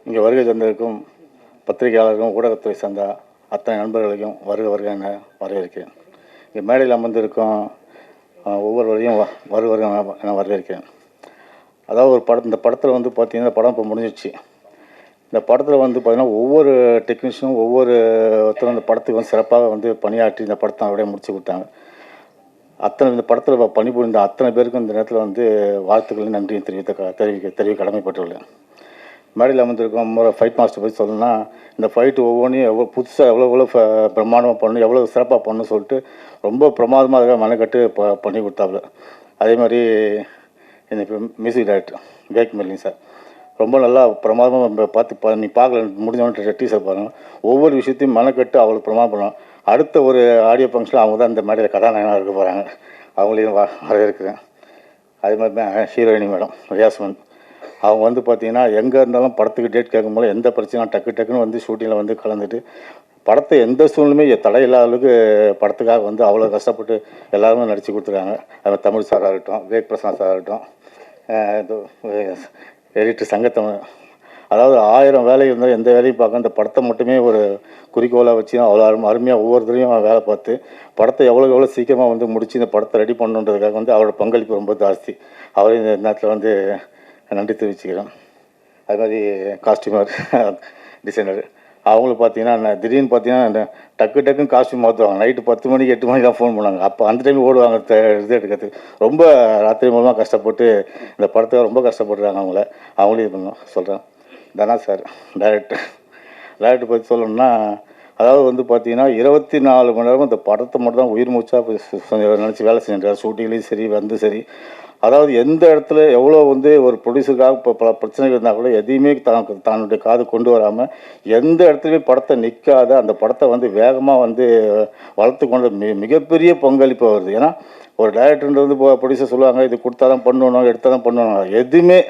இங்கே வருகை தந்திருக்கும் பத்திரிகையாளர்களும் ஊடகத்துறை சார்ந்த அத்தனை நண்பர்களையும் வருக வருக என வரவேற்கிறேன். இங்கே மேடையில் அமர்ந்திருக்கும் ஒவ்வொருவரையும் வருக என வரவேற்கிறேன். அதாவது இந்த படத்தில் வந்து பார்த்திங்கன்னா படம் இப்போ முடிஞ்சிடுச்சு. இந்த படத்தில் வந்து பார்த்திங்கன்னா ஒவ்வொரு டெக்னீஷியனும் ஒவ்வொருத்தரும் இந்த படத்துக்கு வந்து சிறப்பாக வந்து பணியாற்றி இந்த படத்தை அப்படியே முடிச்சு கொடுத்தாங்க. இந்த படத்தில் பணிபுரிந்த அத்தனை பேருக்கும் இந்த நேரத்தில் வந்து வாழ்த்துக்களும் நன்றியும் தெரிவிக்க கடமைப்பட்டுள்ளேன். மேடையில் அமர்ந்திருக்கும் ஃபைட் மாஸ்டர் பற்றி சொல்லணும்னா, இந்த ஃபைட்டு ஒவ்வொன்றையும் புதுசாக எவ்வளோ பிரமாண்டமாக பண்ணணும், எவ்வளோ சிறப்பாக பண்ணணும்னு சொல்லிட்டு ரொம்ப பிரமாதமாக அதை மெனக்கட்டு பண்ணி கொடுத்தாப்புல. அதே மாதிரி இந்த மியூசிக் டைரக்டர் விவேக் மெல்லிங் சார் ரொம்ப நல்லா பிரமாதமாக நீ பார்க்கல முடிஞ்சவொன்னே டீசர் பாருங்கள். ஒவ்வொரு விஷயத்தையும் மெனக்கட்டு அவ்வளோ பிரமாதம் பண்ணணும். அடுத்த ஒரு ஆடியோ ஃபங்க்ஷனில் அவங்க தான் இந்த மேடையில் கதாநாயகனாக இருக்க போகிறாங்க. அவங்களையும் வரவேற்கிறேன். அதே மாதிரி தான் ஹீரோயினி மேடம் ரியாஸ்மன், அவங்க வந்து பார்த்திங்கன்னா எங்கே இருந்தாலும் படத்துக்கு டேட் கேட்கும்போது எந்த பிரச்சனையும் டக்குன்னு வந்து ஷூட்டிங்கில் வந்து கலந்துட்டு படத்தை எந்த சூழ்நிலையுமே தடையில்லாத அளவுக்கு படத்துக்காக வந்து அவ்வளோ கஷ்டப்பட்டு எல்லாருமே நடித்து கொடுத்துருக்காங்க. அது தமிழ் சாராக இருக்கட்டும், விவேக் பிரசாத் சாராக இருக்கட்டும், எடிட்டர் சங்கத்தமிழ், அதாவது 1000 வேலை இருந்தாலும் எந்த வேலையும் பார்க்க இந்த படத்தை மட்டுமே ஒரு குறிக்கோளாக வச்சு அவ்வளோ அருமையாக ஒவ்வொருத்தரையும் வேலை பார்த்து படத்தை எவ்வளோ சீக்கிரமாக வந்து முடித்து இந்த படத்தை ரெடி பண்ணுன்றதுக்காக வந்து அவரோட பங்களிப்பு ரொம்ப ஜாஸ்தி. அவரையும் இந்த நேரத்தில் வந்து நன்றி தெரிவிச்சுக்கிறேன். அது மாதிரி காஸ்டியூமர் டிசைனர் அவங்களுக்கு பார்த்தீங்கன்னா திடீர்னு பார்த்தீங்கன்னா டக்குன்னு காஸ்டியூம் மாற்றுவாங்க. நைட்டு 10 மணிக்கு 8 மணிக்கு தான் ஃபோன் பண்ணாங்க. அப்போ அந்த டைம் ஓடுவாங்க இது எடுக்கிறதுக்கு. ரொம்ப ராத்திரி மூலமாக கஷ்டப்பட்டு இந்த படத்தை ரொம்ப கஷ்டப்படுறாங்க. அவங்களையும் இது பண்ணோம் சொல்கிறேன். தனா சார் டைரக்டர் பற்றி சொல்லணும்னா, அதாவது வந்து பார்த்தீங்கன்னா 24 மணி நேரமும் இந்த படத்தை மட்டும் தான் உயிர் மூச்சாக நினச்சி வேலை செஞ்சுட்டார். ஷூட்டிங்லேயும் சரி சரி. அதாவது எந்த இடத்துல எவ்வளோ வந்து ஒரு ப்ரொடியூசருக்காக இப்போ பல பிரச்சனைகள் இருந்தால் கூட எதையுமே தன்னுடைய காது கொண்டு வராமல் எந்த இடத்துலையுமே படத்தை நிற்காத அந்த படத்தை வந்து வேகமாக வந்து வளர்த்து கொண்டு மிகப்பெரிய பங்களிப்பு வருது. ஏன்னா ஒரு டைரக்டர் வந்து ப்ரொடியூசர் சொல்லுவாங்க இது கொடுத்தா தான் பண்ணணும், எடுத்தால் தான் பண்ணணும். எதுவுமே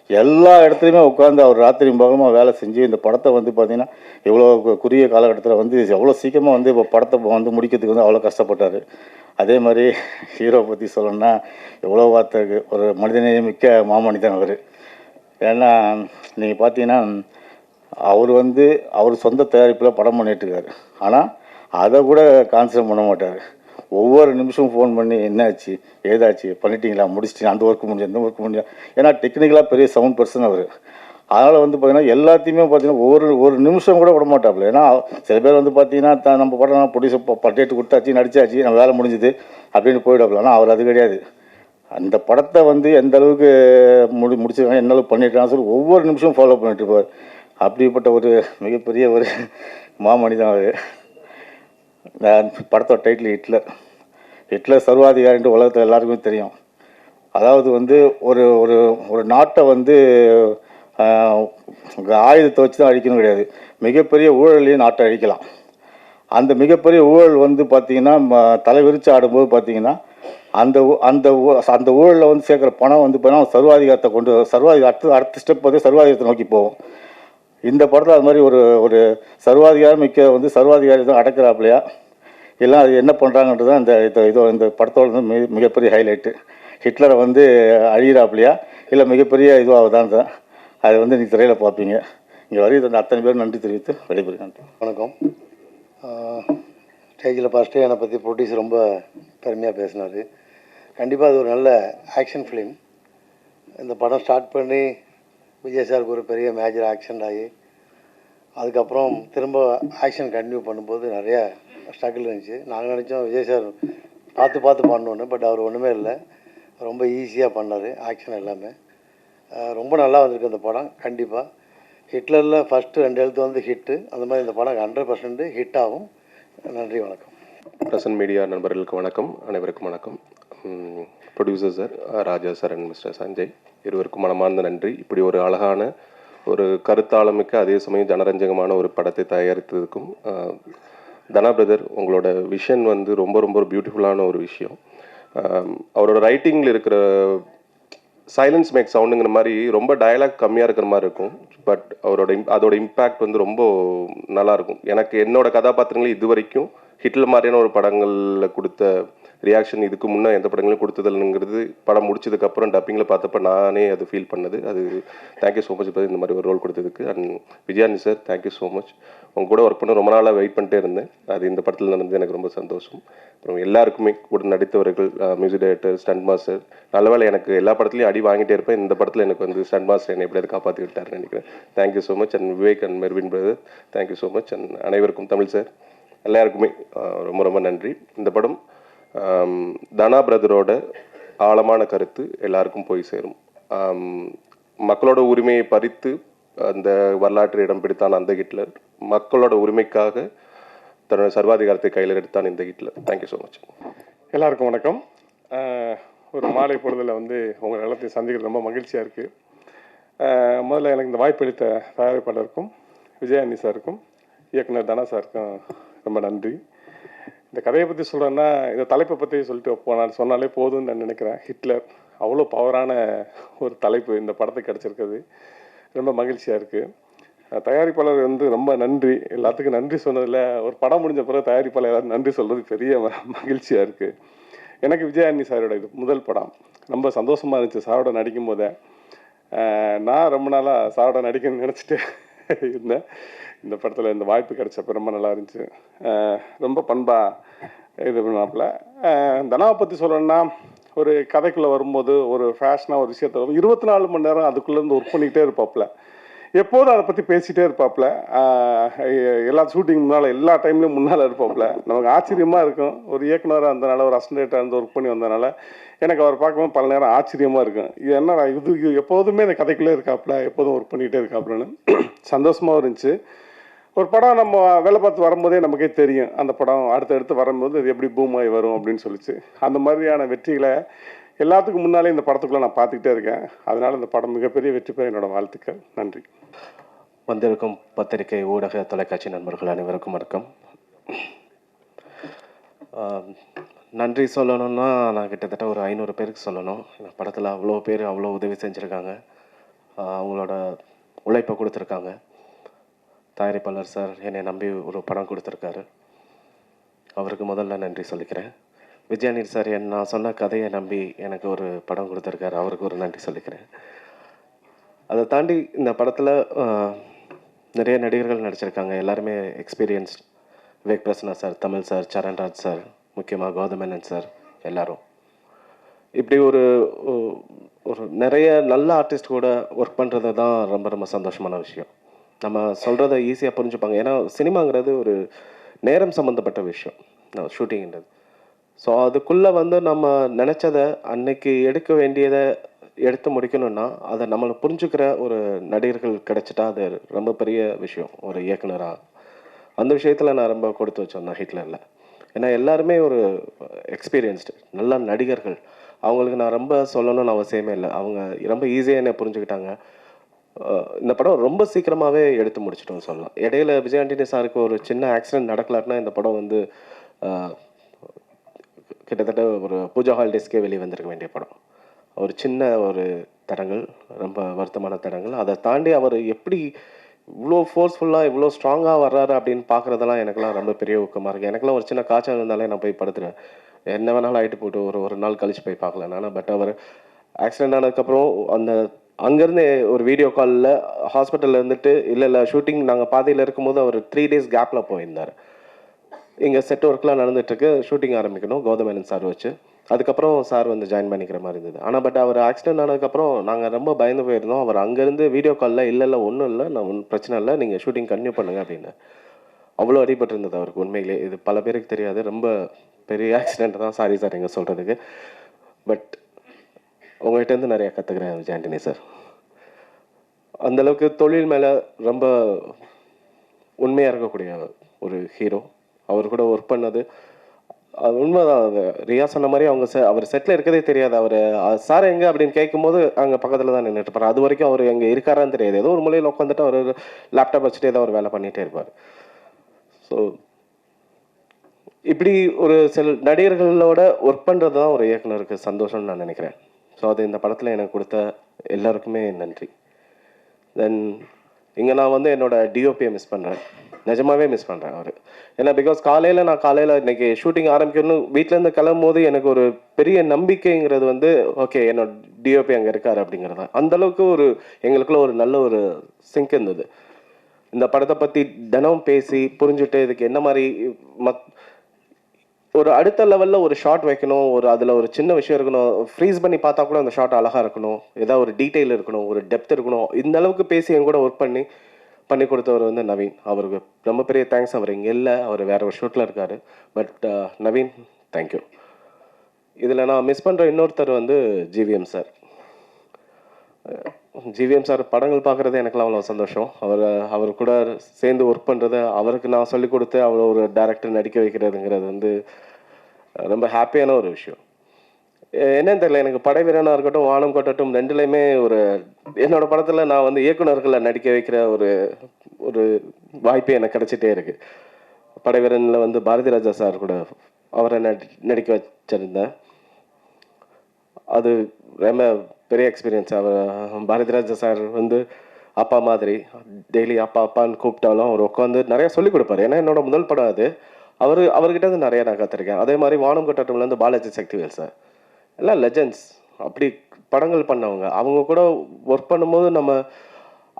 எல்லா இடத்துலையுமே உட்காந்து அவர் ராத்திரி பகலமாக வேலை செஞ்சு இந்த படத்தை வந்து பார்த்திங்கன்னா இவ்வளோ குறுகிய காலகட்டத்தில் வந்து எவ்வளோ சீக்கிரமாக வந்து இப்போ படத்தை வந்து முடிக்கிறதுக்கு வந்து அவ்வளோ கஷ்டப்பட்டார். அதே மாதிரி ஹீரோ பற்றி சொல்லணும்னா எவ்வளோ வார்த்தை இருக்குது. ஒரு மனிதநேயம் மிக்க மாமனிதன் அவர். ஏன்னா நீங்கள் பார்த்தீங்கன்னா அவர் சொந்த தயாரிப்பில் படம் பண்ணிகிட்ருக்காரு. ஆனால் அதை கூட கான்சன்ட்ரேட் பண்ண மாட்டார். ஒவ்வொரு நிமிஷமும் ஃபோன் பண்ணி என்னாச்சு ஏதாச்சு பண்ணிட்டீங்களா, முடிச்சிட்டிங்களா, அந்த ஒர்க்கு முடிஞ்சு இந்த ஒர்க்கு முடிஞ்சு. ஏன்னா டெக்னிக்கலாக பெரிய சவுண்ட் பர்சன் அவர். அதனால் வந்து பார்த்திங்கன்னா எல்லாத்தையுமே பார்த்திங்கன்னா ஒரு நிமிஷம் கூட விட மாட்டாப்புல. ஏன்னா சில பேர் வந்து பார்த்திங்கன்னா நம்ம படம் ப்ரொடியூசர் டேட்டு கொடுத்தாச்சு நடிச்சாச்சு நம்ம வேலை முடிஞ்சுது அப்படின்னு போயிடாப்புல. ஆனால் அவர் அது கிடையாது. அந்த படத்தை வந்து எந்த அளவுக்கு முடிச்சிருக்காங்க என்ன அளவுக்கு பண்ணிட்டாங்கன்னு சொல்லி ஒவ்வொரு நிமிஷமும் ஃபாலோ பண்ணிட்டு இருப்பார். அப்படிப்பட்ட ஒரு மிகப்பெரிய ஒரு மாமனிதன் அவர். படத்தோட டைட்டில் ஹிட்லர் சர்வாதிகாரின்ற உலகத்தில் எல்லாருக்குமே தெரியும். அதாவது வந்து ஒரு ஒரு ஒரு நாட்டை வந்து ஆயுதத்தை வச்சு தான் அழிக்கணும் கிடையாது. மிகப்பெரிய ஊழலையும் நாட்டை அழிக்கலாம். அந்த மிகப்பெரிய ஊழல் வந்து பார்த்திங்கன்னா தலைவிரிச்சு ஆடும்போது பார்த்திங்கன்னா அந்த ஊழலில் வந்து சேர்க்குற பணம் வந்து பார்த்தீங்கன்னா சர்வாதிகாரத்தை அடுத்த ஸ்டெப் வந்து சர்வாதிகாரத்தை நோக்கி போகும். இந்த படத்தில் அது மாதிரி ஒரு சர்வாதிகாரம் வந்து சர்வாதிகாரி தான் அடக்கிறாப்லையா எல்லாம் அது என்ன பண்ணுறாங்கன்றது தான் இந்த படத்தோட வந்து மிகப்பெரிய ஹைலைட்டு. ஹிட்லரை வந்து அழிகிறாப்லையா இல்லை மிகப்பெரிய இதுவாகுதான் தான் அதை வந்து நீங்கள் திரையில் பார்ப்பீங்க. இங்கே வரையும் அத்தனை பேர் நன்றி தெரிவித்து வெளிப்படுகிறேன். வணக்கம். ஸ்டேஜில் ஃபஸ்ட்டு என்னை பற்றி ப்ரொடியூசர் ரொம்ப பெருமையாக பேசினார். கண்டிப்பாக அது ஒரு நல்ல ஆக்ஷன் ஃபிலிம். இந்த படம் ஸ்டார்ட் பண்ணி விஜய் சாருக்கு ஒரு பெரிய மேஜர் ஆக்ஷன் ஆகி அதுக்கப்புறம் திரும்ப ஆக்ஷன் கண்டினியூ பண்ணும்போது நிறையா ஸ்ட்ரகிள் இருந்துச்சு. நாங்கள் நினச்சோம் விஜய் சார் பார்த்து பண்ணணுன்னு. பட் அவர் ஒன்றுமே இல்லை, ரொம்ப ஈஸியாக பண்ணார் ஆக்ஷன் எல்லாமே. ரொம்ப நல்லா வந்திருக்கு அந்த படம். கண்டிப்பாக ஹிட்லரில் ஃபஸ்ட்டு 2 எழுத்து வந்து ஹிட்டு, அந்த மாதிரி இந்த படம் 100% ஹிட் ஆகும். நன்றி, வணக்கம். பிரசன்ட் மீடியா நண்பர்களுக்கு வணக்கம், அனைவருக்கும் வணக்கம். Producer sir Raja sir and mister Sanjay இருவருக்கும் மனமார்ந்த நன்றி. இப்படி ஒரு அழகான ஒரு கருத்தாளமிக்க அதே சமயம் ஜனரஞ்சகமான ஒரு படத்தை தயாரித்ததுக்கும் தனா பிரதர் உங்களோட விஷன் வந்து ரொம்ப ரொம்ப பியூட்டிஃபுல்லான ஒரு விஷயம். அவரோட ரைட்டிங்கில் இருக்கிற சைலன்ஸ் மேக் சவுண்டுங்கிற மாதிரி ரொம்ப டயலாக் கம்மியாக இருக்கிற மாதிரி இருக்கும். பட் அதோட இம்பேக்ட் வந்து ரொம்ப நல்லாயிருக்கும். எனக்கு என்னோட கதாபாத்திரங்கள் இது வரைக்கும் ஹிட்லர் மாதிரியான ஒரு படங்களில் கொடுத்த ரியாக்ஷன் இதுக்கு முன்னே எந்த படங்களும் கொடுத்ததில்லைங்கிறது படம் முடிச்சதுக்கப்புறம் டப்பிங்கில் பார்த்தப்ப நானே அது ஃபீல் பண்ணது. அது தேங்க்யூ ஸோ மச் இப்போ இந்த மாதிரி ஒரு ரோல் கொடுத்ததுக்கு. And Vijayani sir thank you so much. உங்க கூட ஒர்க் பண்ண ரொம்ப நாளாக வெயிட் பண்ணிட்டே இருந்தேன். அது இந்த படத்தில் நடந்தது எனக்கு ரொம்ப சந்தோஷம். அப்புறம் எல்லாருக்குமே கூட நடித்தவர்கள், மியூசிக் டைரக்டர், ஸ்டண்ட் மாஸ்டர், நல்லவேளை எனக்கு எல்லா படத்துலையும் அடி வாங்கிட்டே இருப்பேன். இந்த படத்தில் எனக்கு வந்து ஸ்டண்ட் மாஸ்டர் என்னை எப்படியாவது காப்பாற்றி விட்டாருன்னு நினைக்கிறேன். Thank you so much. And Vivek and Mervin brother thank you so much. And அனைவருக்கும் தமிழ் சார் எல்லாருக்குமே ரொம்ப ரொம்ப நன்றி. இந்த படம் தனா பிரதரோட ஆழமான கருத்து எல்லாருக்கும் போய் சேரும். மக்களோட உரிமையை பறித்து அந்த வரலாற்று இடம் பிடித்தான் அந்த ஹிட்லர், மக்களோட உரிமைக்காக தன்னோட சர்வாதிகாரத்தை கையில் எடுத்தான் இந்த ஹிட்லர். Thank you so much. எல்லாருக்கும் வணக்கம். ஒரு மாலை பொழுதில் வந்து உங்கள் எல்லாத்தையும் சந்திக்கிறது ரொம்ப மகிழ்ச்சியாக இருக்குது. முதல்ல எனக்கு இந்த வாய்ப்பு அளித்த தயாரிப்பாளருக்கும் விஜயானி சாருக்கும் இயக்குனர் தனா சாருக்கும் ரொம்ப நன்றி. இந்த கதையை பற்றி சொல்கிறேன்னா, இந்த தலைப்பை பற்றி சொல்லிட்டு சொன்னாலே போதும்னு நான் நினைக்கிறேன். ஹிட்லர் அவ்வளோ பவரான ஒரு தலைப்பு இந்த படத்துக்கு கிடச்சிருக்குது. ரொம்ப மகிழ்ச்சியாக இருக்குது. தயாரிப்பாளர் வந்து ரொம்ப நன்றி. எல்லாத்துக்கும் நன்றி சொன்னதில் ஒரு படம் முடிஞ்ச பிறகு தயாரிப்பாளர் எல்லாரும் நன்றி சொல்கிறது பெரிய மகிழ்ச்சியாக இருக்குது. எனக்கு விஜயானி சாரோட இது முதல் படம். ரொம்ப சந்தோஷமாக இருந்துச்சு சாரோட நடிக்கும் போதே. நான் ரொம்ப நாளாக சாரோட நடிக்கணும்னு நினச்சிட்டு இருந்தேன். இந்த படத்தில் இந்த வாய்ப்பு கிடைச்சப்ப ரொம்ப நல்லா இருந்துச்சு. ரொம்ப பண்பாக இது பண்ணாப்புல. தனாவை பற்றி சொல்லணும்னா, ஒரு கதைக்குள்ளே வரும்போது ஒரு ஃபேஷனாக ஒரு விஷயத்த 24 மணி நேரம் அதுக்குள்ளேருந்து ஒர்க் பண்ணிக்கிட்டே இருப்பாப்புல. எப்போதும் அதை பற்றி பேசிகிட்டே இருப்பாப்புல. எல்லா ஷூட்டிங் முன்னால் எல்லா டைம்லேயும் முன்னால் இருப்பாப்புல. நமக்கு ஆச்சரியமாக இருக்கும். ஒரு இயக்குனராக இருந்தனால, ஒரு அசிஸ்டண்ட்டாக இருந்து ஒர்க் பண்ணி வந்தனால எனக்கு அவர் பார்க்கும்போது பல நேரம் ஆச்சரியமாக இருக்கும். இது என்ன இது எப்போதுமே இந்த கதைக்குள்ளே இருக்காப்புல, எப்போதும் ஒர்க் பண்ணிகிட்டே இருக்காப்புலன்னு சந்தோஷமாகவும் இருந்துச்சு. ஒரு படம் நம்ம வேலை பார்த்து வரும்போதே நமக்கே தெரியும், அந்த படம் அடுத்தடுத்து வரும்போது இது எப்படி பூம் ஆகி வரும் அப்படின்னு சொல்லிச்சு. அந்த மாதிரியான வெற்றிகளை எல்லாத்துக்கும் முன்னாலே இந்த படத்துக்குள்ளே நான் பார்த்துக்கிட்டே இருக்கேன். அதனால் இந்த படம் மிகப்பெரிய வெற்றி பெற என்னோடய வாழ்த்துக்கள். நன்றி. வந்திருக்கும் பத்திரிகை, ஊடக, தொலைக்காட்சி நண்பர்கள் அனைவருக்கும் வணக்கம். நன்றி சொல்லணும்னா நான் கிட்டத்தட்ட ஒரு 500 பேருக்கு சொல்லணும். இந்த படத்தில் அவ்வளோ பேர் அவ்வளோ உதவி செஞ்சுருக்காங்க, அவங்களோட உழைப்பை கொடுத்துருக்காங்க. தயாரிப்பாளர் சார் என்னை நம்பி ஒரு படம் கொடுத்துருக்காரு, அவருக்கு முதல்ல நன்றி சொல்லிக்கிறேன். விஜயானி சார் நான் சொன்ன கதையை நம்பி எனக்கு ஒரு படம் கொடுத்துருக்காரு, அவருக்கு ஒரு நன்றி சொல்லிக்கிறேன். அதை தாண்டி இந்த படத்தில் நிறைய நடிகர்கள் நடிச்சிருக்காங்க. எல்லாருமே experienced. Vivek Prasanna sir, Tamil sir, Charanraj sir, முக்கியமாக கௌதமேனன் சார், எல்லாரும் இப்படி ஒரு நிறைய நல்ல ஆர்டிஸ்ட் கூட ஒர்க் பண்ணுறது தான் ரொம்ப ரொம்ப சந்தோஷமான விஷயம். நம்ம சொல்கிறத ஈஸியாக புரிஞ்சுப்பாங்க. ஏன்னா சினிமாங்கிறது ஒரு நேரம் சம்மந்தப்பட்ட விஷயம், ஷூட்டிங்கிறது. ஸோ அதுக்குள்ளே வந்து நம்ம நினச்சதை அன்னைக்கு எடுக்க வேண்டியதை எடுத்து முடிக்கணும்னா அதை நம்மளை புரிஞ்சுக்கிற ஒரு நடிகர்கள் கிடைச்சிட்டா அது ரொம்ப பெரிய விஷயம் ஒரு இயக்குனராக. அந்த விஷயத்தில் நான் ரொம்ப கொடுத்து வச்சேன் ஹிட்லரில். ஏன்னா எல்லாருமே ஒரு எக்ஸ்பீரியன்ஸ்டு நல்ல நடிகர்கள். அவங்களுக்கு நான் ரொம்ப சொல்லணும்னு அவசியமே இல்லை. அவங்க ரொம்ப ஈஸியாக என்னை புரிஞ்சுக்கிட்டாங்க. இந்த படம் ரொம்ப சீக்கிரமாகவே எடுத்து முடிச்சிட்டோம்னு சொல்லலாம். இடையில விஜய் ஆண்டனி சாருக்கு ஒரு சின்ன ஆக்சிடென்ட் நடக்கலாட்டினா இந்த படம் வந்து கிட்டத்தட்ட ஒரு பூஜா ஹாலிடேஸ்க்கே வெளியே வந்திருக்க வேண்டிய படம். ஒரு சின்ன ஒரு தடங்கள், ரொம்ப வருத்தமான தடங்கள். அதை தாண்டி அவர் எப்படி இவ்வளோ ஃபோர்ஸ்ஃபுல்லாக இவ்வளோ ஸ்ட்ராங்காக வர்றாரு அப்படின்னு பார்க்குறதெல்லாம் எனக்குலாம் ரொம்ப பெரிய ஊக்கமாக இருக்குது. எனக்குலாம் ஒரு சின்ன காய்ச்சல் இருந்தாலே நான் போய் படுத்துருவேன். என்ன வேணாலும் ஆகிட்டு போட்டு ஒரு நாள் கழிச்சு போய் பார்க்கலாம் நான். பட் அவர் ஆக்சிடென்ட் ஆனதுக்கப்புறம் அங்கேருந்து ஒரு வீடியோ காலில் ஹாஸ்பிட்டலில் இருந்துட்டு இல்லை ஷூட்டிங் நாங்கள் பாதியில் இருக்கும்போது அவர் 3 days கேப்பில் போயிருந்தார். இங்கே செட் ஒர்க்லாம் நடந்துகிட்ருக்கு, ஷூட்டிங் ஆரம்பிக்கணும் கௌதமேனன் சார் வச்சு. அதுக்கப்புறம் சார் வந்து ஜாயின் பண்ணிக்கிற மாதிரி இருந்தது. ஆனால் பட் அவர் ஆக்சிடென்ட் ஆனதுக்கப்புறம் நாங்கள் ரொம்ப பயந்து போயிருந்தோம். அவர் அங்கேருந்து வீடியோ காலில் இல்லை ஒன்றும் இல்லை, நான் ஒன்றும் பிரச்சனை இல்லை, நீங்கள் ஷூட்டிங் கன்டினியூ பண்ணுங்க அப்படின்னு. அவ்வளோ அடிபட்டு இருந்தது அவருக்கு. உண்மையிலே இது பல பேருக்கு தெரியாது, ரொம்ப பெரிய ஆக்சிடென்ட் தான். சாரி சார் எங்கள் சொல்கிறதுக்கு. பட் உங்கள்கிட்டருந்து நிறையா கற்றுக்கிறேன் விஜய் ஆண்டனி சார். அந்தளவுக்கு தொழில் மேலே ரொம்ப உண்மையாக இருக்கக்கூடிய ஒரு ஹீரோ. அவர் கூட ஒர்க் பண்ணது அது உண்மைதான். அது ரியா சொன்ன மாதிரி அவர் செட்டில் இருக்கதே தெரியாது. அவர் சார் எங்கே அப்படின்னு கேட்கும்போது அங்கே பக்கத்தில் தான் நின்றுட்டு இருப்பார். அது வரைக்கும் அவர் எங்கே இருக்காரான்னு தெரியாது. ஏதோ ஒரு மூலையில் உட்காந்துட்டு அவர் லேப்டாப் வச்சுட்டு ஏதோ ஒரு வேலை பண்ணிகிட்டே இருப்பார். ஸோ இப்படி ஒரு சில நடிகர்களோட ஒர்க் பண்ணுறது தான் ஒரு இயக்குனருக்கு சந்தோஷம்னு நான் நினைக்கிறேன். ஸோ அது இந்த படத்தில் எனக்கு கொடுத்த எல்லாருக்குமே நன்றி. தென் இங்கே நான் வந்து என்னோடய டிஓபியை மிஸ் பண்ணுறேன். நிஜமாவே மிஸ் பண்ணுறேன் அவர். ஏன்னா பிகாஸ் காலையில் இன்னைக்கு ஷூட்டிங் ஆரம்பிக்கணும் வீட்டிலேருந்து கிளம்பும் போது எனக்கு ஒரு பெரிய நம்பிக்கைங்கிறது வந்து ஓகே என்னோட டிஓபி அங்கே இருக்கார் அப்படிங்கிறது தான். அந்தளவுக்கு ஒரு எங்களுக்குள்ள ஒரு நல்ல ஒரு சிங்க் இருந்தது. இந்த படத்தை பற்றி தினம் பேசி புரிஞ்சுட்டு இதுக்கு என்ன மாதிரி ஒரு அடுத்த லெவலில் ஒரு ஷாட் வைக்கணும், ஒரு அதில் ஒரு சின்ன விஷயம் இருக்கணும், ஃப்ரீஸ் பண்ணி பார்த்தா கூட அந்த ஷாட் அழகாக இருக்கணும், ஏதாவது ஒரு டீட்டெயில் இருக்கணும், ஒரு டெப்த் இருக்கணும், இந்த அளவுக்கு பேசி என் கூட ஒர்க் பண்ணி கொடுத்தவர் வந்து நவீன். அவருக்கு ரொம்ப பெரிய தேங்க்ஸ். அவர் இங்கே இல்லை, அவர் வேற ஒரு ஷூட்டில் இருக்கார். But Naveen, thank you. இதில் நான் மிஸ் பண்ணுற இன்னொருத்தர் வந்து ஜிவிஎம் சார். ஜிவிஎம் சார் படங்கள் பார்க்குறது எனக்குலாம் அவ்வளோ சந்தோஷம். அவர் கூட சேர்ந்து ஒர்க் பண்ணுறது, அவருக்கு நான் சொல்லிக் கொடுத்து அவ்வளோ ஒரு டேரக்டர் நடிக்க வைக்கிறதுங்கிறது வந்து ரொம்ப ஹாப்பியான ஒரு விஷயம். என்னன்னு தெரியல, எனக்கு படை வீரனாக இருக்கட்டும், வானம் கொட்டட்டும் ரெண்டுலேயுமே ஒரு என்னோட படத்தில் நான் வந்து இயக்குநர்களை நடிக்க வைக்கிற ஒரு வாய்ப்பு எனக்கு கிடைச்சிட்டே இருக்கு. படை வீரனில் வந்து பாரதி ராஜா சார் கூட அவரை நடிக்க வச்சிருந்தேன். அது ரொம்ப பெரிய எக்ஸ்பீரியன்ஸ். பாரதி ராஜா சார் வந்து அப்பா மாதிரி டெய்லி அப்பான்னு கூப்பிட்டாலும் அவர் உட்காந்து நிறையா சொல்லிக் கொடுப்பாரு. ஏன்னா என்னோட முதல் படம் அது. அவர்கிட்ட இருந்து நிறையா நான் கற்றுருக்கேன். அதே மாதிரி வானம் கொட்டட்டும்லேருந்து பாலாஜி சக்திவேல் சார் எல்லாம் லெஜண்ட்ஸ். அப்படி படங்கள் பண்ணவங்க. அவங்க கூட ஒர்க் பண்ணும்போது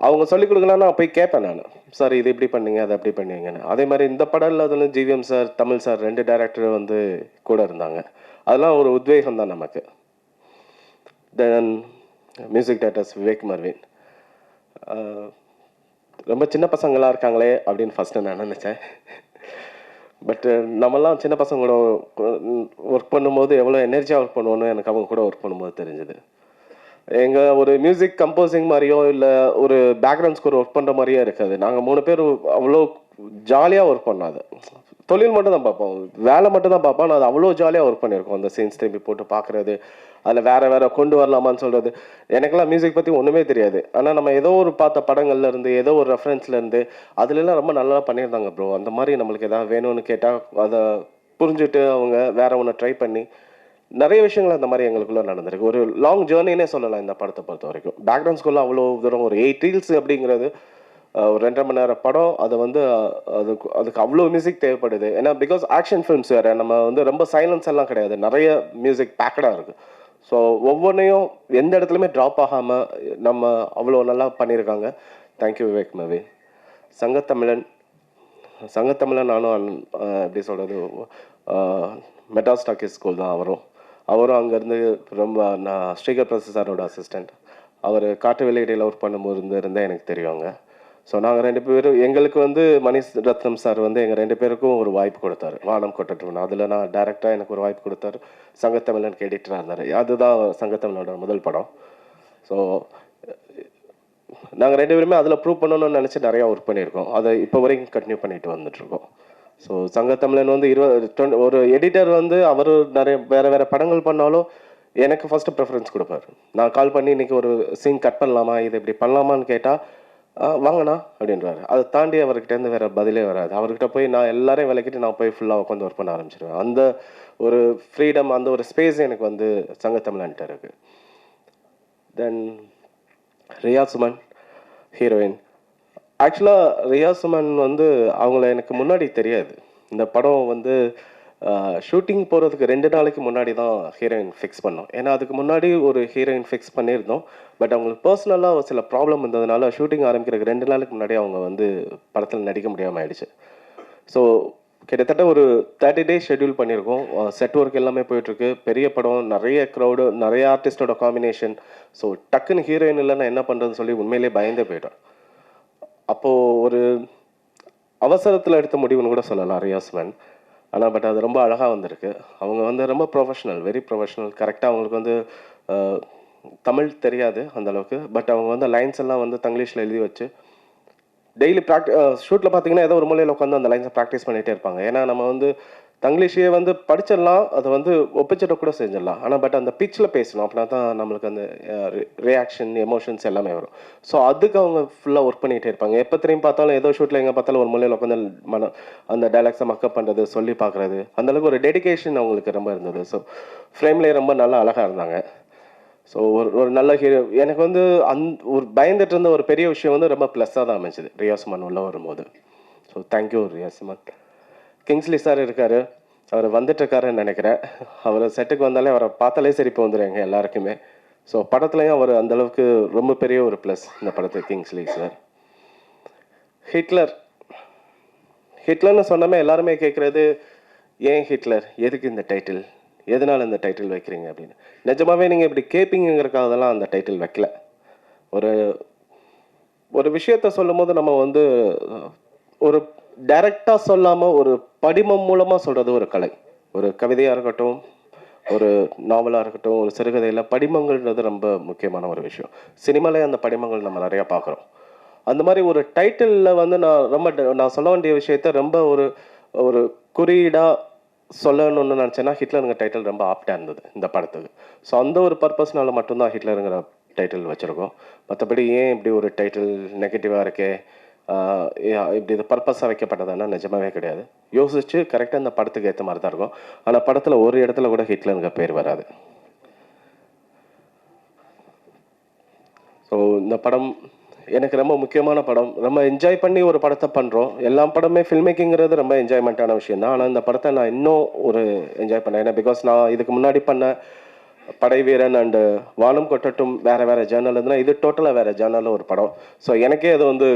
அவங்க சொல்லிக் கொடுக்கலான்னா போய் கேட்பேன் நான், சார் இது இப்படி பண்ணீங்க அதை அப்படி பண்ணீங்கன்னு. அதே மாதிரி இந்த படம் இல்லாததுல GVM sir, Tamil sir 2 director வந்து கூட இருந்தாங்க. அதெல்லாம் ஒரு உத்வேகம் தான் நமக்கு. Then music directors Vivek Mervin. ரொம்ப சின்ன பசங்களாக இருக்காங்களே அப்படின்னு ஃபஸ்ட்டு நான் நினச்சேன். பட்டு நம்மலாம் சின்ன பசங்க கூட ஒர்க் பண்ணும்போது எவ்வளோ எனர்ஜியாக ஒர்க் பண்ணுவோன்னு எனக்கு அவங்க கூட ஒர்க் பண்ணும்போது தெரிஞ்சுது. எங்கள் ஒரு மியூசிக் கம்போசிங் மாதிரியோ இல்லை ஒரு பேக்ரவுண்ட் ஸ்கோர் ஒர்க் பண்ணுற மாதிரியே இருக்காது. நாங்கள் 3 பேர் அவ்வளோ ஜாலியாக ஒர்க் பண்ணோம். அது தொழில் மட்டும் தான் பார்ப்போம், வேலை மட்டும் தான் பார்ப்போம். அது அவ்வளோ ஜாலியாக ஒர்க் பண்ணியிருக்கோம். அந்த சீன்ஸ் திரும்பி போட்டு பார்க்குறது, அதில் வேறு கொண்டு வரலாமான்னு சொல்கிறது. எனக்கெல்லாம் மியூசிக் பற்றி ஒன்றுமே தெரியாது. ஆனால் நம்ம ஏதோ ஒரு பார்த்த படங்கள்லேருந்து ஏதோ ஒரு ரெஃபரன்ஸ்லேருந்து அதுலலாம் ரொம்ப நல்லா பண்ணியிருந்தாங்க ப்ரோ. அந்த மாதிரி நம்மளுக்கு எதாவது வேணும்னு கேட்டால் அதை புரிஞ்சுட்டு அவங்க வேற ஒன்று ட்ரை பண்ணி நிறைய விஷயங்கள் அந்த மாதிரி எங்களுக்குள்ள நடந்திருக்கு. ஒரு லாங் ஜேர்னினே சொல்லலாம் இந்த படத்தை பொறுத்த வரைக்கும். பேக்ரவுண்ட் ஸ்கோரில் அவ்வளோ தூரம் ஒரு 8 ரீல்ஸ் அப்படிங்கிறது ஒரு 2.5 மணி நேரம் படம். அதை வந்து அதுக்கு அவ்வளோ மியூசிக் தேவைப்படுது. ஏன்னா பிகாஸ் ஆக்ஷன் ஃபிலிம்ஸ் வேறு, நம்ம வந்து ரொம்ப சைலன்ஸ் எல்லாம் கிடையாது, நிறைய மியூசிக் பேக்கடாக இருக்குது. ஸோ ஒவ்வொன்றையும் எந்த இடத்துலையுமே ட்ராப் ஆகாமல் நம்ம அவ்வளோ நல்லா பண்ணியிருக்காங்க. தேங்க்யூ விவேக் மவி. சங்கத்தமிழன் நானும் எப்படி சொல்கிறது, மெட்டாஸ்டாக்கிஸ் ஸ்கூல் தான் அவரும் அங்கேருந்து ரொம்ப நான் ஸ்ரீகர் பிரசாத் சாரோட அசிஸ்டண்ட். அவர் காட்டு வெளியீடையில் ஒர்க் பண்ணும்போது இருந்தால் எனக்கு தெரியுங்க. ஸோ நாங்கள் 2 பேரும் எங்களுக்கு வந்து மணி ரத்னம் சார் வந்து எங்கள் 2 பேருக்கும் ஒரு வாய்ப்பு கொடுத்தாரு, வானம் கொட்டட்டும். அதில் நான் டேரெக்டாக எனக்கு ஒரு வாய்ப்பு கொடுத்தாரு. சங்கத்தமிழனுக்கு எடிட்டராக இருந்தார். அதுதான் சங்கத்தமிழனோட முதல் படம். ஸோ நாங்கள் 2 பேருமே அதில் ப்ரூவ் பண்ணணும்னு நினச்சி நிறையா ஒர்க் பண்ணியிருக்கோம். அதை இப்போ வரைக்கும் கண்டினியூ பண்ணிட்டு வந்துட்டுருக்கோம். ஸோ சங்கத்தமிழன் வந்து ஒரு எடிட்டர் வந்து அவர் நிறைய வேறு படங்கள் பண்ணாலும் எனக்கு ஃபஸ்ட்டு ப்ரிஃபரன்ஸ் கொடுப்பார். நான் கால் பண்ணி இன்றைக்கி ஒரு சீன் கட் பண்ணலாமா, இது இப்படி பண்ணலாமான்னு கேட்டால் வாங்கண்ணா அப்படின்றாரு. அதை தாண்டி அவர்கிட்டேருந்து வேறு பதிலே வராது. அவர்கிட்ட போய் நான் எல்லாரையும் விளக்கிட்டு நான் போய் ஃபுல்லாக உட்காந்து ஒர்க் பண்ண ஆரம்பிச்சிடுவேன். அந்த ஒரு ஃப்ரீடம், அந்த ஒரு ஸ்பேஸ் எனக்கு வந்து சங்கத்தமிழன்ட்டு இருக்குது. தென் ரியா சுமன் ஹீரோயின். ஆக்சுவலாக ரியா சுமன் வந்து அவங்கள எனக்கு முன்னாடி தெரியாது. இந்த படம் வந்து ஷூட்டிங் போகிறதுக்கு 2 நாளைக்கு முன்னாடி தான் ஹீரோயின் ஃபிக்ஸ் பண்ணோம். ஏன்னா அதுக்கு முன்னாடி ஒரு ஹீரோயின் ஃபிக்ஸ் பண்ணியிருந்தோம். பட் அவங்களுக்கு பர்சனலாக சில ப்ராப்ளம் இருந்ததுனால ஷூட்டிங் ஆரம்பிக்கிறதுக்கு 2 நாளுக்கு முன்னாடி அவங்க வந்து படத்தில் நடிக்க முடியாமல் ஆயிடுச்சு. ஸோ கிட்டத்தட்ட ஒரு 30 டேஸ் ஷெட்யூல் பண்ணியிருக்கோம். செட் ஒர்க் எல்லாமே போயிட்டுருக்கு. பெரிய படம், நிறைய க்ரௌடு, நிறைய ஆர்டிஸ்டோட காம்பினேஷன். ஸோ டக்குன்னு ஹீரோயின் இல்லைன்னா என்ன பண்ணுறதுன்னு சொல்லி உண்மையிலே பயந்தே போயிட்டோம். அப்போது ஒரு அவசரத்தில் எடுத்த முடிவுன்னு கூட சொல்லலாம் ரியாஸ்மன். ஆனால் பட் அது ரொம்ப அழகாக வந்திருக்கு. அவங்க வந்து ரொம்ப ப்ரொஃபஷ்னல், வெரி ப்ரொஃபஷ்னல். கரெக்டாக அவங்களுக்கு வந்து தமிழ் தெரியாது அந்தளவுக்கு. பட் அவங்க வந்து லைன்ஸ் எல்லாம் வந்து தங்கிலீஷில் எழுதி வச்சு டெய்லி ஷூட்டில் பார்த்தீங்கன்னா ஏதோ ஒரு மூலையில் உட்காந்து அந்த லைன்ஸை ப்ராக்டிஸ் பண்ணிகிட்டே இருப்பாங்க. ஏன்னா நம்ம வந்து தங்கிலீஷே வந்து படிச்சிடலாம், அதை வந்து ஒப்பிச்சிட கூட செஞ்சிடலாம். ஆனால் பட் அந்த பிச்சில் பேசணும், அப்படின்னா தான் நம்மளுக்கு அந்த ரியாக்ஷன், எமோஷன்ஸ் எல்லாமே வரும். ஸோ அதுக்கு அவங்க ஃபுல்லாக ஒர்க் பண்ணிகிட்டே இருப்பாங்க. எப்போ திரும்பி பார்த்தாலும் ஏதோ ஷூட்டில் எங்கே பார்த்தாலும் ஒரு மூலையில் உட்காந்து அந்த டைலாக்ஸை மக்கப் பண்ணுறது, சொல்லி பார்க்குறது, அந்தளவுக்கு ஒரு டெடிகேஷன் அவங்களுக்கு ரொம்ப இருந்தது. ஸோ ஃப்ரேம்லேயே ரொம்ப நல்லா அழகாக இருந்தாங்க. ஸோ ஒரு நல்ல ஹீரோ. எனக்கு வந்து ஒரு பயந்துட்டு இருந்த ஒரு பெரிய விஷயம் வந்து ரொம்ப ப்ளஸ்ஸாக தான் அமைஞ்சுது ரியா சுமன் உள்ள வரும்போது. ஸோ தேங்க்யூ ரியாசிமன். கிங்ஸ்லி சார் இருக்கார், அவர் வந்துட்டுருக்காருன்னு நினைக்கிறேன். அவர் செட்டுக்கு வந்தாலே அவரை பார்த்தாலே சிரிப்பு வந்துடுங்க எல்லாருக்குமே. ஸோ படத்துலையும் அவர் அந்தளவுக்கு ரொம்ப பெரிய ஒரு ப்ளஸ் இந்த படத்துக்கு கிங்ஸ்லி சார். ஹிட்லர்னு சொன்னாமே எல்லாருமே கேட்குறது, ஏன் ஹிட்லர், எதுக்கு இந்த டைட்டில், எதனால் இந்த டைட்டில் வைக்கிறீங்க அப்படின்னு. நிஜமாவே நீங்கள் இப்படி கேட்பீங்கிறக்காகலாம் அந்த டைட்டில் வைக்கல. ஒரு ஒரு விஷயத்த சொல்லும் போது நம்ம வந்து ஒரு டைரக்டாக சொல்லாமல் ஒரு படிமம் மூலமாக சொல்கிறது ஒரு கலை. ஒரு கவிதையாக இருக்கட்டும், ஒரு நாவலாக இருக்கட்டும், ஒரு சிறுகதையில் படிமங்கள்ன்றது ரொம்ப முக்கியமான ஒரு விஷயம். சினிமாலே அந்த படிமங்கள் நம்ம நிறையா பார்க்குறோம். அந்த மாதிரி ஒரு டைட்டிலில் வந்து நான் சொல்ல வேண்டிய விஷயத்த ரொம்ப ஒரு ஒரு குறியீடாக சொல்லணும்னு நினச்சேன்னா ஹிட்லருங்கிற டைட்டில் ரொம்ப ஆப்டாக இருந்தது இந்த படத்துக்கு. ஸோ அந்த ஒரு பர்பஸ்னால மட்டும்தான் ஹிட்லருங்கிற டைட்டில் வச்சுருக்கோம். மற்றபடி ஏன் இப்படி ஒரு டைட்டில் நெகட்டிவாக இருக்கே, இப்படி இது பர்பஸாக வைக்கப்பட்டதுன்னா நிஜமாவே கிடையாது. யோசிச்சு கரெக்டாக இந்த படத்துக்கு ஏற்ற மாதிரி தான் இருக்கும். ஆனால் படத்தில் ஒரு இடத்துல கூட ஹிட்லருங்கிற பேர் வராது. ஸோ இந்த படம் எனக்கு ரொம்ப முக்கியமான படம். ரொம்ப என்ஜாய் பண்ணி ஒரு படத்தை பண்ணுறோம். எல்லா படமே ஃபில்ம் மேக்கிங்கிறது ரொம்ப என்ஜாய்மெண்ட்டான விஷயம் தான். ஆனால் இந்த படத்தை நான் இன்னும் ஒரு என்ஜாய் பண்ணேன். ஏன்னா பிகாஸ் நான் இதுக்கு முன்னாடி பண்ண படை வீரன் அண்டு வானம் கொட்டட்டும் வேறு ஜேர்னல் இருந்ததுன்னா இது டோட்டலாக வேறு ஜேர்னலில் ஒரு படம். ஸோ எனக்கே அது வந்து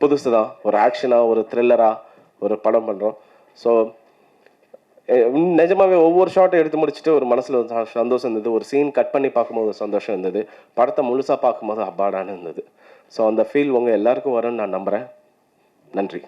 புதுசு தான். ஒரு ஆக்ஷனாக, ஒரு த்ரில்லராக ஒரு படம் பண்ணுறோம். ஸோ நிஜமாவே ஒவ்வொரு ஷாட்டும் எடுத்து முடிச்சுட்டு ஒரு மனசில் ஒரு சந்தோஷம் இருந்தது. ஒரு சீன் கட் பண்ணி பார்க்கும்போது ஒரு சந்தோஷம் இருந்தது. படத்தை முழுசாக பார்க்கும்போது அப்பாடான்னு இருந்தது. ஸோ அந்த ஃபீல் உங்கள் எல்லாருக்கும் வரும்னு நான் நம்புகிறேன். நன்றி.